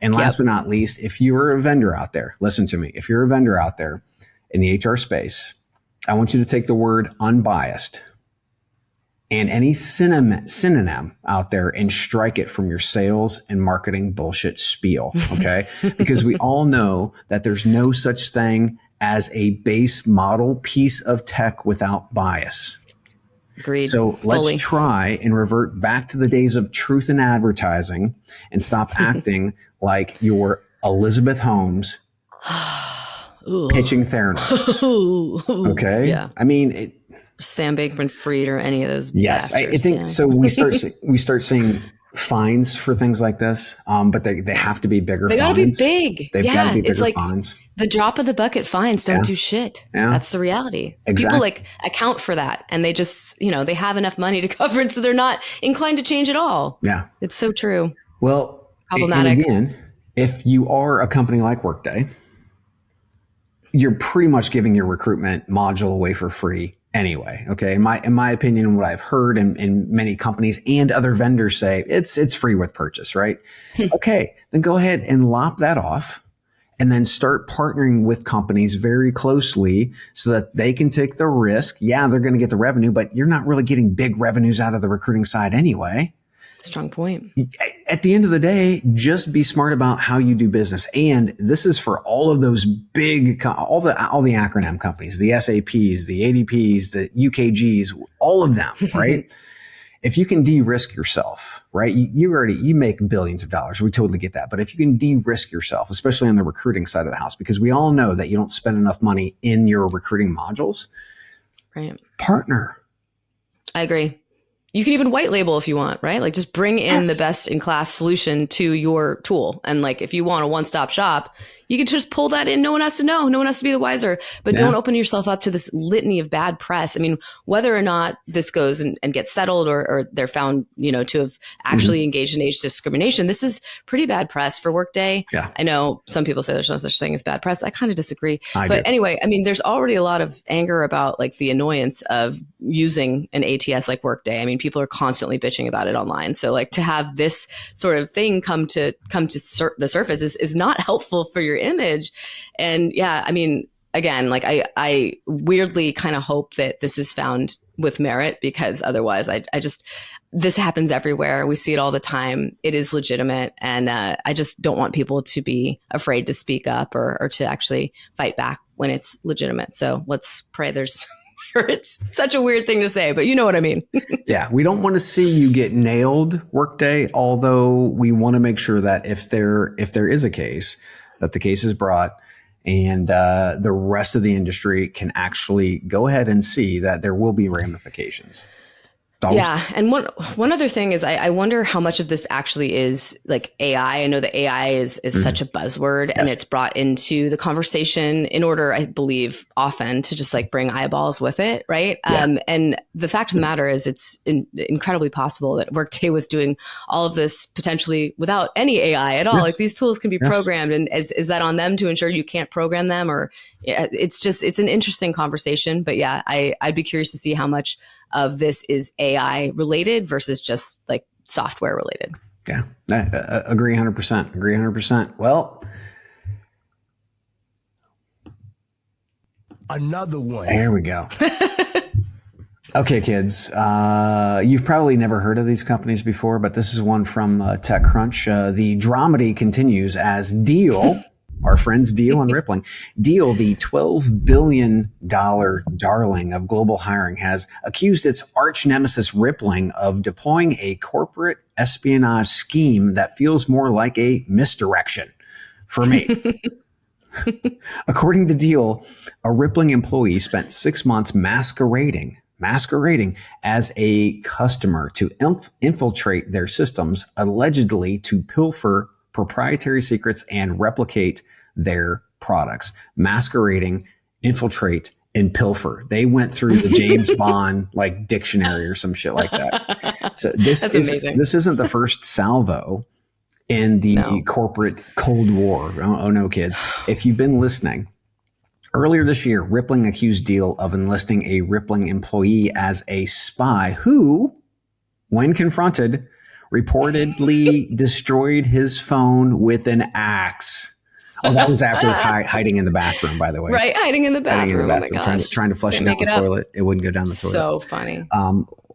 And last but not least, if you're a vendor out there, listen to me. If you're a vendor out there in the HR space, I want you to take the word unbiased and any synonym out there and strike it from your sales and marketing bullshit spiel, okay? Because we all know that there's no such thing as a base model piece of tech without bias. Agreed. So let's try and revert back to the days of truth in advertising and stop acting like you're Elizabeth Holmes pitching Theranos. Okay. Yeah. I mean, Sam Bankman-Fried or any of those. Yes. I think so. We start seeing fines for things like this. But they have to be bigger. They gotta be big. They've got to be bigger fines. The drop of the bucket fines don't do shit. Yeah. That's the reality. Exactly. People account for that, and they just, they have enough money to cover it. So they're not inclined to change at all. Yeah. It's so true. Well, problematic. And again, if you are a company like Workday, you're pretty much giving your recruitment module away for free anyway. Okay. In my opinion, what I've heard in many companies and other vendors say, it's free with purchase, right? Okay. Then go ahead and lop that off and then start partnering with companies very closely so that they can take the risk. Yeah, they're going to get the revenue, but you're not really getting big revenues out of the recruiting side anyway. Strong point. At the end of the day, just be smart about how you do business. And this is for all of those big, all the acronym companies, the SAPs, the ADPs, the UKGs, all of them, right? If you can de-risk yourself, right? You make billions of dollars. We totally get that. But if you can de-risk yourself, especially on the recruiting side of the house, because we all know that you don't spend enough money in your recruiting modules, right? Partner. I agree. You can even white label if you want, right? Like just bring in the best in class solution to your tool. And like, if you want a one-stop shop, you can just pull that in. No one has to know. No one has to be the wiser, but don't open yourself up to this litany of bad press. I mean, whether or not this goes and gets settled or they're found, to have actually engaged in age discrimination, this is pretty bad press for Workday. Yeah. I know some people say there's no such thing as bad press. I kind of disagree. Anyway, I mean, there's already a lot of anger about like the annoyance of using an ATS like Workday. I mean, people are constantly bitching about it online. So like to have this sort of thing come to the surface is not helpful for your image. And yeah, I mean, again, like I weirdly kind of hope that this is found with merit, because otherwise this happens everywhere. We see it all the time. It is legitimate. And I just don't want people to be afraid to speak up or to actually fight back when it's legitimate. So let's pray there's it's such a weird thing to say, but you know what I mean. Yeah, we don't want to see you get nailed, Workday, although we want to make sure that if there is a case, that the case is brought and the rest of the industry can actually go ahead and see that there will be ramifications. Yeah. And one other thing is I wonder how much of this actually is like AI. I know that AI is such a buzzword and it's brought into the conversation in order, I believe, often to just like bring eyeballs with it. Right. Yeah. And the fact of the matter is it's incredibly possible that Workday was doing all of this potentially without any AI at all. Like these tools can be programmed, and is that on them to ensure you can't program them? Or it's an interesting conversation, but yeah, I'd be curious to see how much of this is AI related versus just like software related. Yeah, agree 100%. Agree 100%. Well, another one. There we go. Okay, kids. You've probably never heard of these companies before, but this is one from TechCrunch. The dramedy continues as Deel, our our friends Deel and Rippling. Deel, the $12 billion darling of global hiring, has accused its arch nemesis Rippling of deploying a corporate espionage scheme that feels more like a misdirection for me. According to Deel, a Rippling employee spent 6 months masquerading as a customer to infiltrate their systems, allegedly to pilfer proprietary secrets and replicate their products. Masquerading, infiltrate, and pilfer. They went through the James Bond like dictionary or some shit like that. So this isn't the first salvo in the corporate Cold War. Oh no, kids. If you've been listening, earlier this year, Rippling accused Deel of enlisting a Rippling employee as a spy who, when confronted, reportedly destroyed his phone with an axe. Oh, that was after hiding in the bathroom, by the way. Right, hiding in the bathroom. Oh my gosh. Trying to flush it down the toilet. It wouldn't go down the toilet. So funny.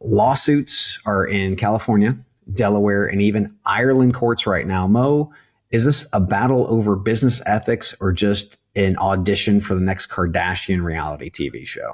Lawsuits are in California, Delaware, and even Ireland courts right now. Mo, is this a battle over business ethics or just an audition for the next Kardashian reality TV show?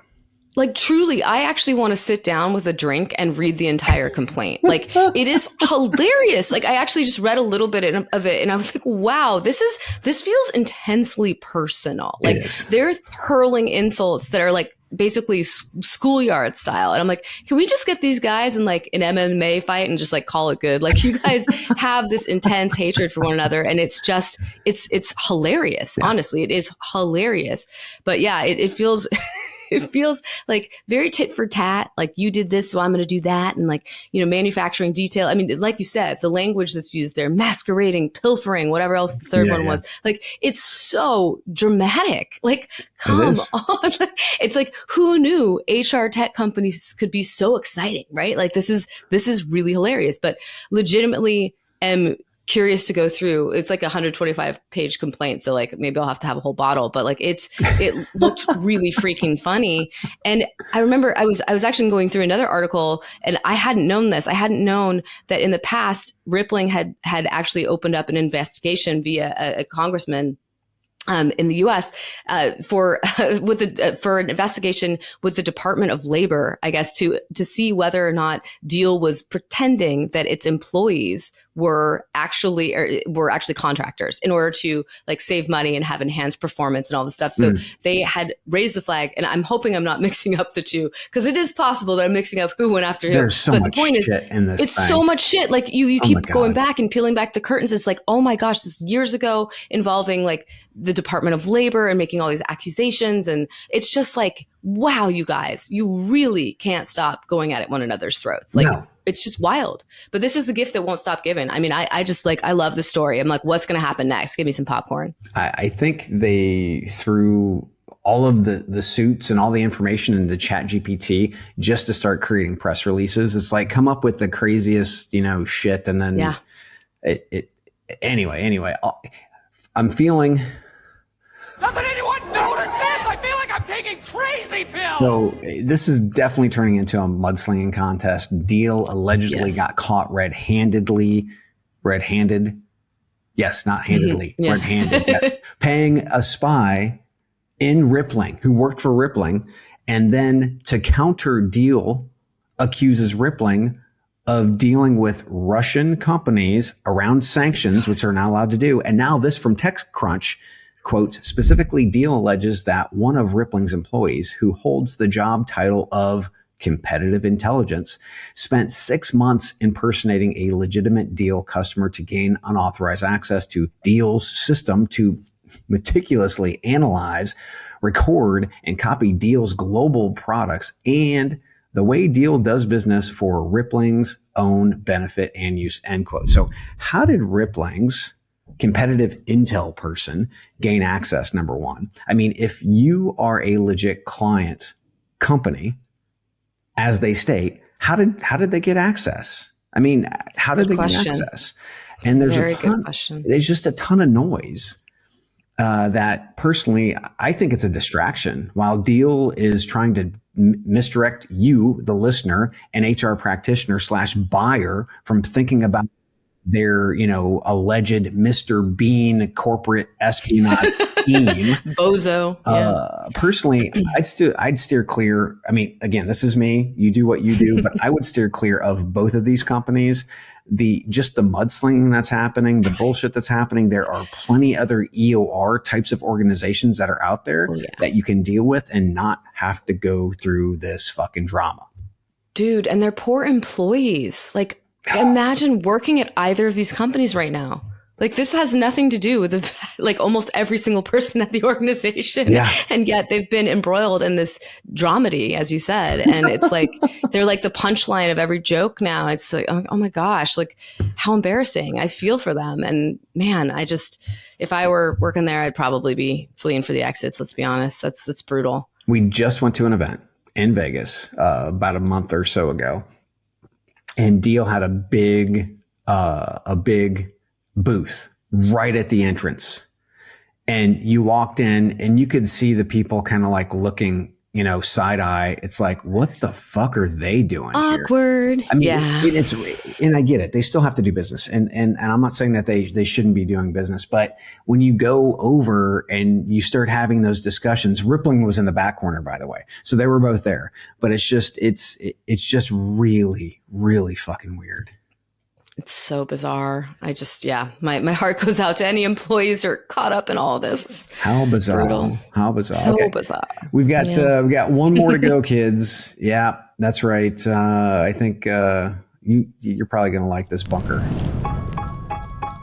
Like, truly, I actually want to sit down with a drink and read the entire complaint. Like, it is hilarious. Like, I actually just read a little bit of it and I was like, wow, this feels intensely personal. Like, they're hurling insults that are like basically schoolyard style. And I'm like, can we just get these guys in like an MMA fight and just like call it good? Like, you guys have this intense hatred for one another. And it's just, it's hilarious. Yeah. Honestly, it is hilarious. But yeah, it feels... It feels like very tit for tat. Like, you did this, so I'm going to do that. And like, manufacturing detail. I mean, like you said, the language that's used there, masquerading, pilfering, whatever else the third one was. Like, it's so dramatic. Like, come on. It's like, who knew HR tech companies could be so exciting, right? Like, this is really hilarious, but legitimately am curious to go through. It's like a 125-page complaint, so like maybe I'll have to have a whole bottle, but like it looked really freaking funny. And I remember I was actually going through another article, and I hadn't known this. I hadn't known that in the past Rippling had actually opened up an investigation via a congressman in the U.S. For an investigation with the Department of Labor, I guess, to see whether or not Deel was pretending that its employees were actually contractors in order to like save money and have enhanced performance and all this stuff. So they had raised the flag, and I'm hoping I'm not mixing up the two, because it is possible that I'm mixing up who went after who. There's so much shit in this. It's so much shit. Like you keep going back and peeling back the curtains. It's like, oh my gosh, this is years ago, involving like the Department of Labor and making all these accusations. And it's just like, wow, you guys, you really can't stop going at one another's throats. Like, it's just wild. But this is the gift that won't stop giving. I mean, I just like, I love the story. I'm like, what's going to happen next? Give me some popcorn. I think they threw all of the suits and all the information into ChatGPT just to start creating press releases. It's like, come up with the craziest, shit. And then anyway, I'm feeling... Doesn't anyone notice this? I feel like I'm taking crazy pills. So this is definitely turning into a mudslinging contest. Deel allegedly got caught red-handed. Yes, not handedly. Red-handed. Yes, paying a spy in Rippling who worked for Rippling, and then to counter Deel accuses Rippling of dealing with Russian companies around sanctions, which are not allowed to do. And now this from TechCrunch. Quote, specifically, Deel alleges that one of Rippling's employees, who holds the job title of competitive intelligence, spent 6 months impersonating a legitimate Deel customer to gain unauthorized access to Deel's system to meticulously analyze, record, and copy Deel's global products and the way Deel does business for Rippling's own benefit and use, end quote. So how did Rippling's competitive intel person gain access? Number one, I mean, if you are a legit client company, as they state, how did they get access? I mean, how did they get access? And there's there's just a ton of noise that personally, I think it's a distraction. While Deel is trying to misdirect you, the listener, an HR practitioner / buyer from thinking about their, alleged Mr. Bean corporate espionage scheme. Bozo. Personally, I'd steer clear. I mean, again, this is me. You do what you do, but I would steer clear of both of these companies. Just the mudslinging that's happening, the bullshit that's happening. There are plenty other EOR types of organizations that are out there that you can deal with and not have to go through this fucking drama. Dude, and they're poor employees. Like, imagine working at either of these companies right now. Like, this has nothing to do with almost every single person at the organization. Yeah. And yet they've been embroiled in this dramedy, as you said. And it's like, they're like the punchline of every joke now. It's like, oh my gosh, like how embarrassing. I feel for them. And man, if I were working there, I'd probably be fleeing for the exits. Let's be honest. That's brutal. We just went to an event in Vegas about a month or so ago. And Deel had a big booth right at the entrance. And you walked in and you could see the people kind of like looking, side eye. It's like, what the fuck are they doing Awkward. Here? I mean, and I get it. They still have to do business. And I'm not saying that they shouldn't be doing business, but when you go over and you start having those discussions, Rippling was in the back corner, by the way. So they were both there, but it's just really, really fucking weird. It's so bizarre. My heart goes out to any employees who are caught up in all this. How bizarre. Brutal. How bizarre. So bizarre. We've got one more to go, kids. Yeah, that's right. I think you're probably going to like this bunker.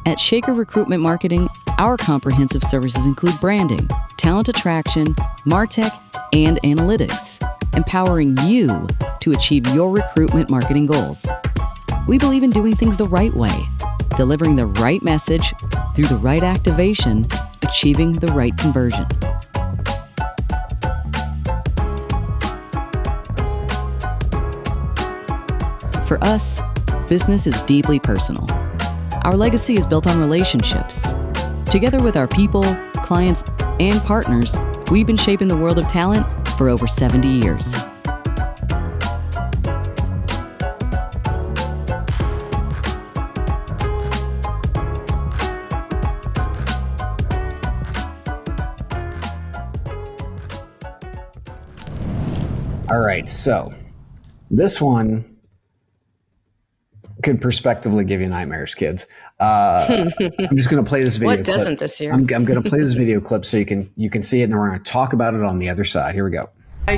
At Shaker Recruitment Marketing, our comprehensive services include branding, talent attraction, MarTech, and analytics, empowering you to achieve your recruitment marketing goals. We believe in doing things the right way, delivering the right message through the right activation, achieving the right conversion. For us, business is deeply personal. Our legacy is built on relationships. Together with our people, clients, and partners, we've been shaping the world of talent for over 70 years. All right, so this one could prospectively give you nightmares, kids. I'm just going to play this video clip. What doesn't this year? I'm going to play this video clip so you can see it, and then we're going to talk about it on the other side. Here we go.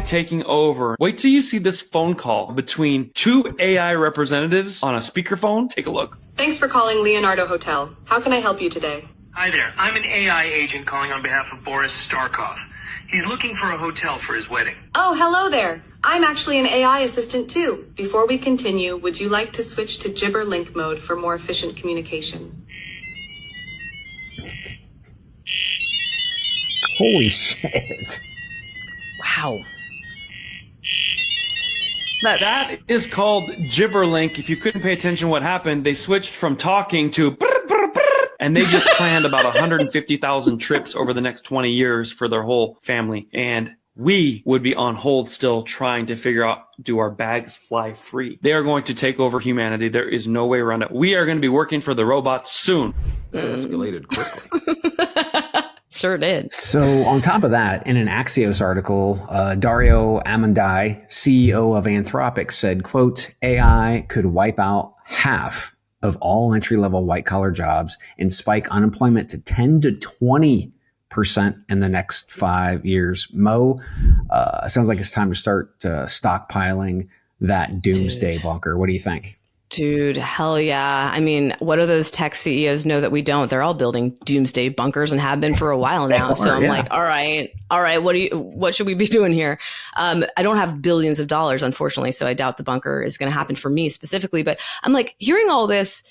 Taking over. Wait till you see this phone call between two AI representatives on a speakerphone. Take a look. Thanks for calling Leonardo Hotel. How can I help you today? Hi there. I'm an AI agent calling on behalf of Boris Starkov. He's looking for a hotel for his wedding. Oh, hello there. I'm actually an AI assistant too. Before we continue, would you like to switch to Gibber Link mode for more efficient communication? Holy shit. Wow. That is called Gibberlink. If you couldn't pay attention to what happened, they switched from talking to and they just planned about 150,000 trips over the next 20 years for their whole family. And we would be on hold still trying to figure out, do our bags fly free? They are going to take over humanity. There is no way around it. We are going to be working for the robots soon. That escalated quickly. Sure did. So on top of that, in an Axios article, Dario Amandai, CEO of Anthropic, said, quote, AI could wipe out half of all entry-level white-collar jobs and spike unemployment to 10 to 20% in the next 5 years. Mo, sounds like it's time to start stockpiling that doomsday bunker. What do you think? Dude, hell yeah. I mean, what do those tech CEOs know that we don't? They're all building doomsday bunkers and have been for a while now. So I'm like, all right, what should we be doing here? I don't have billions of dollars, unfortunately, so I doubt the bunker is going to happen for me specifically. But I'm like, hearing all this,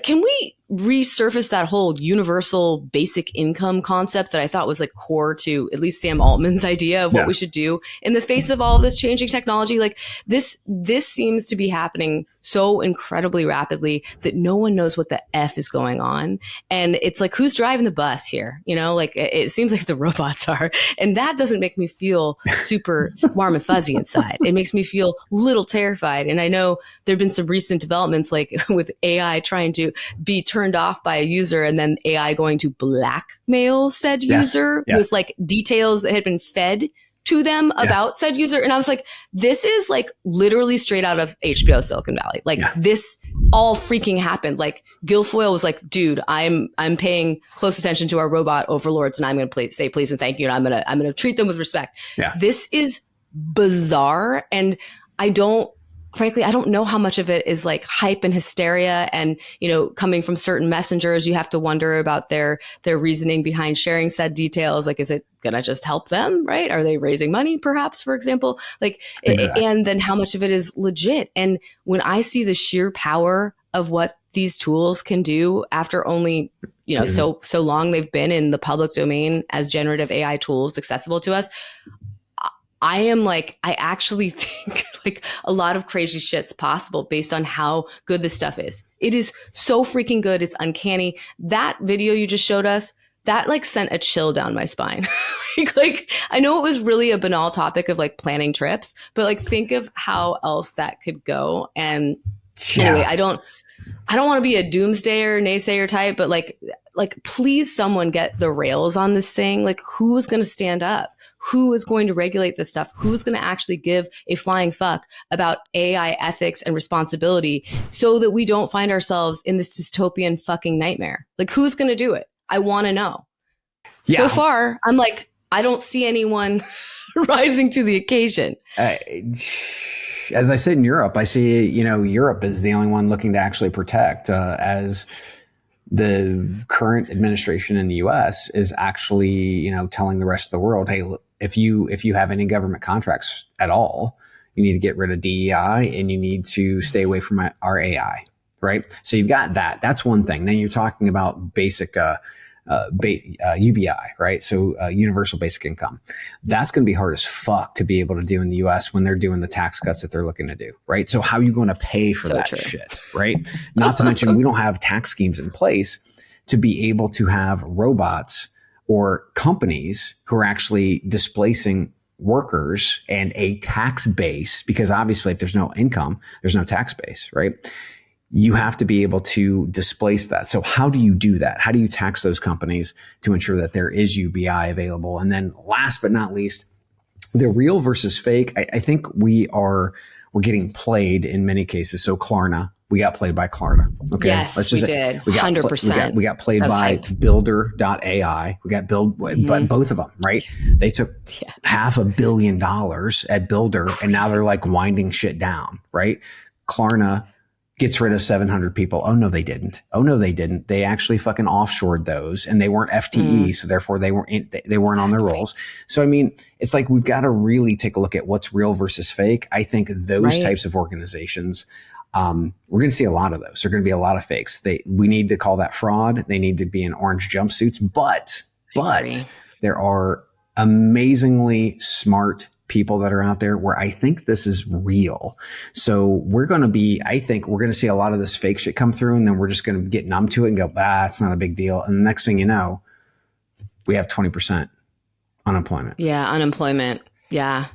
can we resurface that whole universal basic income concept that I thought was like core to at least Sam Altman's idea of what we should do in the face of all of this changing technology. Like this seems to be happening so incredibly rapidly that no one knows what the F is going on. And it's like, who's driving the bus here? You know, like it seems like the robots are. And that doesn't make me feel super warm and fuzzy inside. It makes me feel a little terrified. And I know there've been some recent developments like with AI trying to be turned off by a user and then AI going to blackmail said user with like details that had been fed to them about said user. And I was like, this is like literally straight out of HBO Silicon Valley. Like this all freaking happened. Like Guilfoyle was like, dude, I'm paying close attention to our robot overlords and I'm going to say please and thank you. And I'm going to treat them with respect. Yeah. This is bizarre. And frankly, I don't know how much of it is like hype and hysteria and, you know, coming from certain messengers, you have to wonder about their reasoning behind sharing said details. Like, is it going to just help them? Right. Are they raising money, perhaps, for example? Like, and then how much of it is legit? And when I see the sheer power of what these tools can do after only, you know, so long they've been in the public domain as generative AI tools accessible to us, I am like, I actually think like a lot of crazy shit's possible based on how good this stuff is. It is so freaking good. It's uncanny. That video you just showed us, that like sent a chill down my spine. like I know it was really a banal topic of like planning trips, but like think of how else that could go. And anyway, I don't want to be a doomsdayer, naysayer type, but like please someone get the rails on this thing. Like who is going to stand up? Who is going to regulate this stuff? Who's going to actually give a flying fuck about AI ethics and responsibility so that we don't find ourselves in this dystopian fucking nightmare? Like, who's going to do it? I want to know. Yeah. So far, I'm like, I don't see anyone rising to the occasion. As I said in Europe, I see, you know, Europe is the only one looking to actually protect as the current administration in the US is actually, you know, telling the rest of the world, hey, look, if you have any government contracts at all, you need to get rid of DEI and you need to stay away from our AI, right? So you've got that. That's one thing. Then you're talking about basic UBI, right? So universal basic income. That's going to be hard as fuck to be able to do in the US when they're doing the tax cuts that they're looking to do, right? So how are you going to pay for that shit, right? Not to mention we don't have tax schemes in place to be able to have robots or companies who are actually displacing workers and a tax base, because obviously if there's no income, there's no tax base, right? You have to be able to displace that. So how do you do that? How do you tax those companies to ensure that there is UBI available? And then last but not least, the real versus fake. I think we're getting played in many cases. So Klarna, we got played by Klarna. Okay. Yes, we did. 100%. We got played by Builder.ai. We got but both of them, right? They took $500 million at Builder and now they're like winding shit down, right? Klarna gets rid of 700 people. Oh, no, they didn't. They actually fucking offshored those and they weren't FTE. So therefore they weren't on their rolls. So, I mean, it's like, we've got to really take a look at what's real versus fake. I think those types of organizations, we're going to see a lot of those. There are going to be a lot of fakes. We need to call that fraud. They need to be in orange jumpsuits, but there are amazingly smart people that are out there where I think this is real. So I think we're going to see a lot of this fake shit come through and then we're just going to get numb to it and go, it's not a big deal. And the next thing you know, we have 20% unemployment. Yeah. Unemployment. Yeah.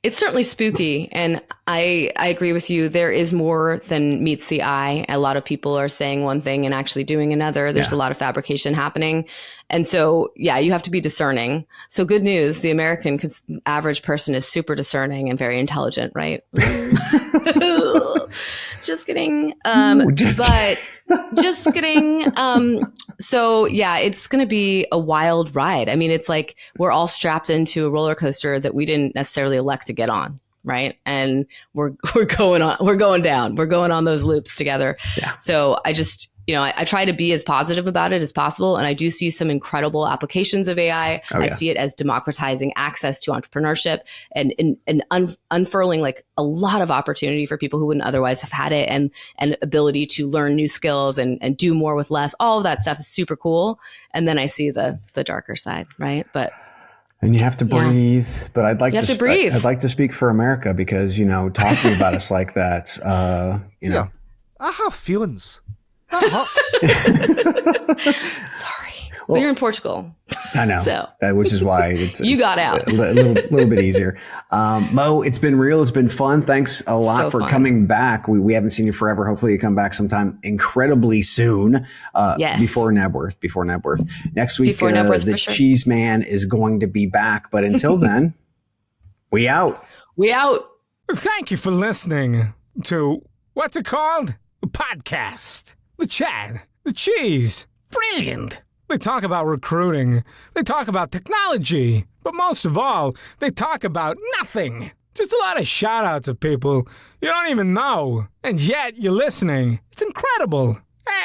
It's certainly spooky. And I agree with you. There is more than meets the eye. A lot of people are saying one thing and actually doing another. There's a lot of fabrication happening. And so, you have to be discerning. So good news, the American average person is super discerning and very intelligent, right? Just kidding. Just kidding. So it's going to be a wild ride. I mean, it's like we're all strapped into a roller coaster that we didn't necessarily elect to get on. Right. And we're going down. We're going on those loops together. Yeah. So I try to be as positive about it as possible. And I do see some incredible applications of AI. I see it as democratizing access to entrepreneurship and unfurling like a lot of opportunity for people who wouldn't otherwise have had it, and ability to learn new skills and do more with less. All of that stuff is super cool. And then I see the darker side, right? But and you have to breathe. But I'd like to breathe. I'd like to speak for America, because, talking about us like that, Yeah, I have feelings. That hurts. Sorry. Well, you're in Portugal. I know. So. Which is why it's you got out. a little bit easier. Mo, it's been real. It's been fun. Thanks a lot for coming back. We haven't seen you forever. Hopefully you come back sometime incredibly soon. Yes. Before Nebworth. Next week, the sure. Cheese Man is going to be back. But until then, we out. Thank you for listening to, what's it called? A podcast. The Chad. The Cheese. Brilliant. They talk about recruiting. They talk about technology. But most of all, they talk about nothing. Just a lot of shout-outs of people you don't even know. And yet you're listening. It's incredible.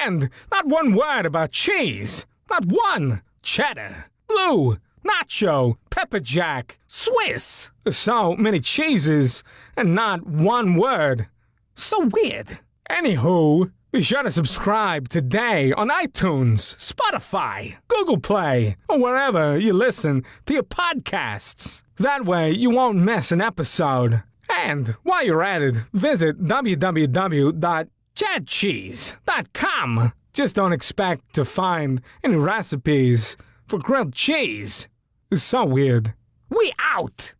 And not one word about cheese. Not one. Cheddar. Blue. Nacho. Pepper Jack. Swiss. So many cheeses and not one word. So weird. Anywho, be sure to subscribe today on iTunes, Spotify, Google Play, or wherever you listen to your podcasts. That way you won't miss an episode. And while you're at it, visit www.chadcheese.com. Just don't expect to find any recipes for grilled cheese. It's so weird. We out!